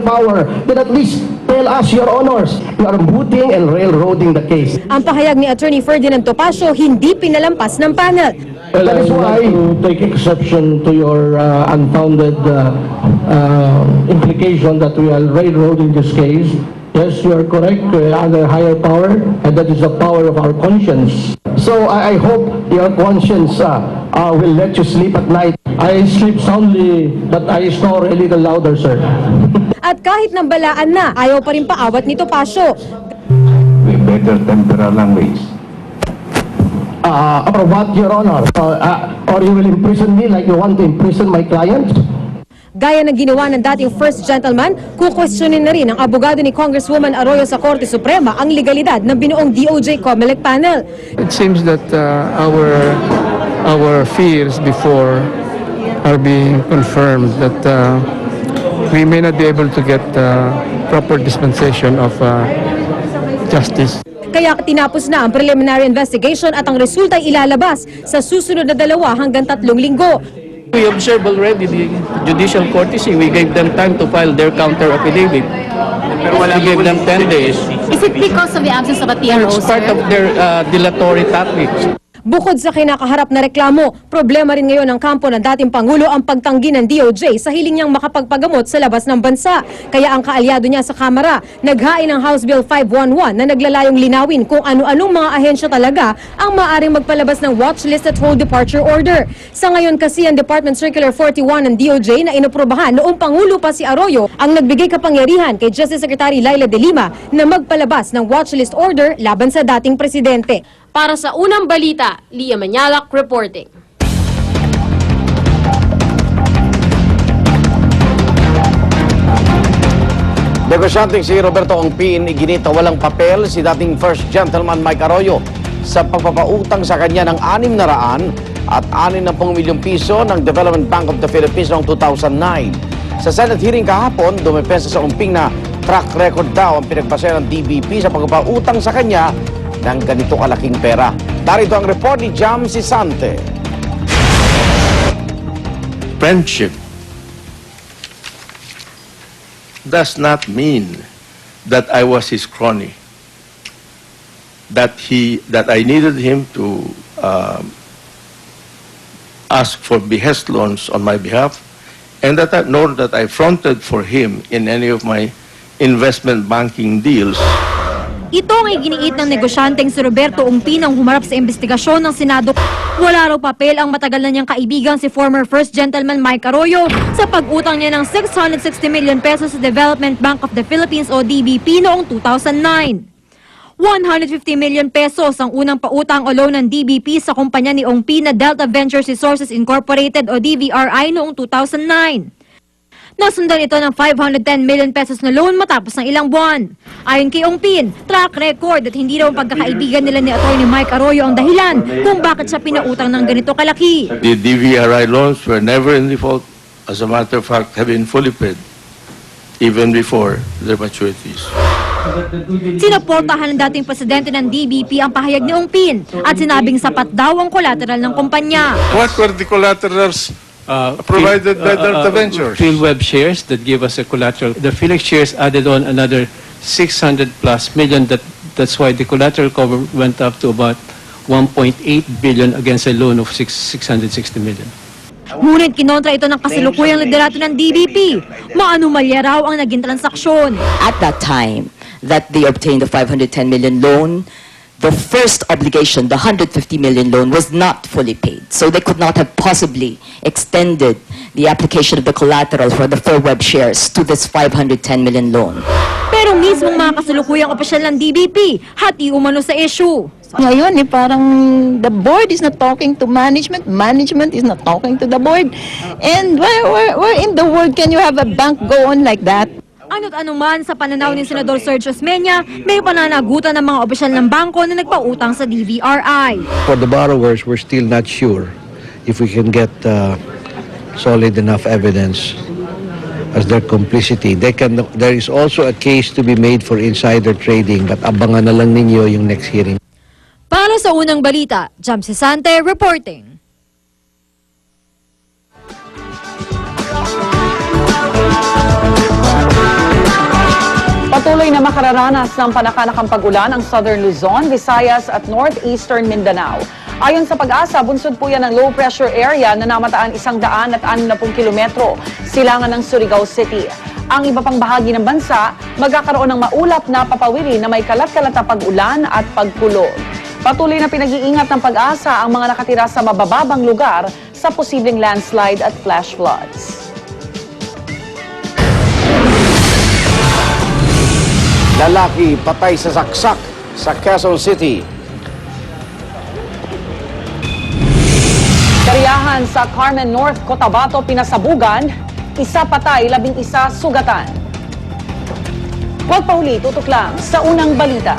power, then at least tell us, Your Honors, you are mooting and railroading the case. Ang pahayag ni Attorney Ferdinand Topacio hindi pinalampas ng panel. Well, that is why I take exception to your unfounded implication that we are railroading this case. Yes, you are correct. We are under higher power, and that is the power of our conscience. So I hope your conscience will let you sleep at night. I sleep soundly, but I snore a little louder, sir. At kahit nambalaan na, ayaw pa rin paawat ni Topacio. We better temper our language. Or what, Your Honor? Or you will imprison me like you want to imprison my client? Gaya ng ginawa ng dating First Gentleman, kukwestiyonin na rin ng abogado ni Congresswoman Arroyo sa Korte Suprema ang legalidad ng binuong DOJ COMELEC panel. It seems that our fears before are being confirmed, that we may not be able to get proper dispensation of justice. Kaya tinapos na ang preliminary investigation at ang resulta ay ilalabas sa susunod na 2 hanggang 3 linggo. We observed already the judicial courtesy. We gave them time to file their counter affidavit. We gave them 10 days. Is it because of the absence of a PRO, It's part sir? of their dilatory tactics. Bukod sa kinakaharap na reklamo, problema rin ngayon ng kampo ng dating Pangulo ang pagtanggi ng DOJ sa hiling niyang makapagpagamot sa labas ng bansa. Kaya ang kaalyado niya sa Kamara, naghain ng House Bill 511 na naglalayong linawin kung ano-anong mga ahensya talaga ang maaaring magpalabas ng watchlist at hold departure order. Sa ngayon kasi ang Department Circular 41 ng DOJ na inoprubahan noong Pangulo pa si Arroyo ang nagbigay kapangyarihan kay Justice Secretary Laila De Lima na magpalabas ng watchlist order laban sa dating presidente. Para sa unang balita, Lia Manyalak reporting. Negosyanteng si Roberto Ongpin, iginita walang papel si dating First Gentleman Mike Arroyo sa pagpapautang sa kanya ng 600 at 60 milyong piso ng Development Bank of the Philippines noong 2009. Sa Senate hearing kahapon, dumepesa sa Ongpin na track record daw ang pinagbasehan ng DBP sa pagpapautang sa kanya ng ganito kalaking pera. Darito ang report ni Jam Sisante. Friendship does not mean that I was his crony, that I needed him to ask for behest loans on my behalf, and nor that I fronted for him in any of my investment banking deals. Ito ang iginiit ng negosyanteng si Roberto Ongpin ang humarap sa investigasyon ng Senado. Wala raw papel ang matagal na niyang kaibigan si former First Gentleman Mike Arroyo sa pag-utang niya ng 660 million pesos sa Development Bank of the Philippines o DBP noong 2009. 150 million pesos ang unang pautang o loan ng DBP sa kumpanya ni Ongpin na Delta Ventures Resources Incorporated o DVRI noong 2009. Nasundan ito ng 510 million pesos na loan matapos ng ilang buwan. Ayon kay Ongpin, track record at hindi raw ang pagkakaibigan nila ni Atty. Mike Arroyo ang dahilan kung bakit siya pinautang ng ganito kalaki. The DVRI loans were never in default. As a matter of fact, have been fully paid even before their maturities. Sinuportahan ng dating presidente ng DBP ang pahayag ni Ongpin at sinabing sapat daw ang collateral ng kumpanya. What were the collaterals provided by Delta Ventures? PhilWeb shares that give us a collateral. The Felix shares added on another 600 plus million. That's why the collateral cover went up to about 1.8 billion against a loan of 660 million. Ngunit kinontra ito ng kasalukuyang liderato ng DBP. Maanumalya raw ang naging transaksyon. At that time that they obtained the 510 million loan, the first obligation, the 150 million loan, was not fully paid. So they could not have possibly extended the application of the collateral for the PhilWeb shares to this 510 million loan. Pero mismong mga kasalukuyang opisyal ng DBP, hati umano sa issue. Ngayon, parang the board is not talking to management, management is not talking to the board. And where in the world can you have a bank go on like that? Ano't anuman sa pananaw ni Senador Sergio Osmeña, may pananagutan ng mga opisyal ng bangko na nagpautang sa DVRI. For the borrowers, we're still not sure if we can get solid enough evidence as their complicity. There is also a case to be made for insider trading, but abangan na lang ninyo yung next hearing. Para sa unang balita, Jam Sisante reporting. Patuloy na makararanas ng panakanakang pag-ulan ang Southern Luzon, Visayas at Northeastern Mindanao. Ayon sa Pag-asa, bunsod po yan ng low pressure area na namataan 160 kilometro silangan ng Surigao City. Ang iba pang bahagi ng bansa, magkakaroon ng maulap na papawiri na may kalat-kalat na pag-ulan at pagkulog. Patuloy na pinag-iingat ng Pag-asa ang mga nakatira sa mabababang lugar sa posibleng landslide at flash floods. Lalaki patay sa saksak sa Quezon City. Kariyahan sa Carmen North, Cotabato, pinasabugan, isa patay, 11 sugatan. Huwag pa huli, tutok lang sa unang balita.